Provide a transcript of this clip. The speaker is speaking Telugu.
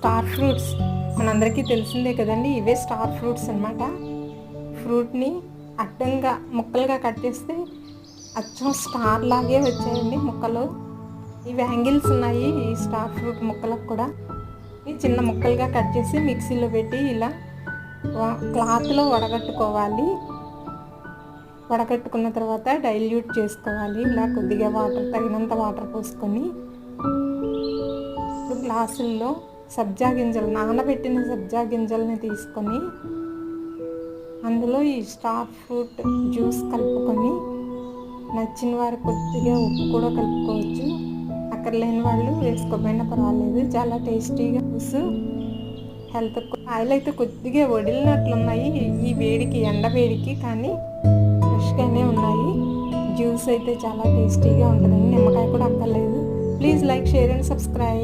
స్టార్ ఫ్రూట్స్ మనందరికీ తెలిసిందే కదండి. ఇవే స్టార్ ఫ్రూట్స్ అన్నమాట. ఫ్రూట్ని అడ్డంగా ముక్కలుగా కట్ చేస్తే అచ్చం స్టార్ లాగే వచ్చాయండి ముక్కలు. ఇవి యాంగిల్స్ ఉన్నాయి ఈ స్టార్ ఫ్రూట్ ముక్కలకు కూడా. ఇవి చిన్న ముక్కలుగా కట్ చేసి మిక్సీలో పెట్టి ఇలా క్లాత్లో వడగట్టుకోవాలి. వడగట్టుకున్న తర్వాత డైల్యూట్ చేసుకోవాలి. ఇలా కొద్దిగా తగినంత వాటర్ పోసుకొని గ్లాసుల్లో సబ్జా గింజలు, నానబెట్టిన సబ్జా గింజల్ని తీసుకొని అందులో ఈ స్టార్ ఫ్రూట్ జ్యూస్ కలుపుకొని, నచ్చిన వారు కొద్దిగా ఉప్పు కూడా కలుపుకోవచ్చు, అక్కర్లేని వాళ్ళు వేసుకోకపోయినా పర్వాలేదు. చాలా టేస్టీగా జ్యూస్. హెల్త్ ఆయిల్ అయితే కొద్దిగా వడిలినట్లున్నాయి ఈ వేడికి, ఎండ వేడికి, కానీ ఫ్రెష్గానే ఉన్నాయి. జ్యూస్ అయితే చాలా టేస్టీగా ఉంటుందండి. నిమ్మకాయ కూడా అక్కర్లేదు. Please like, share and subscribe.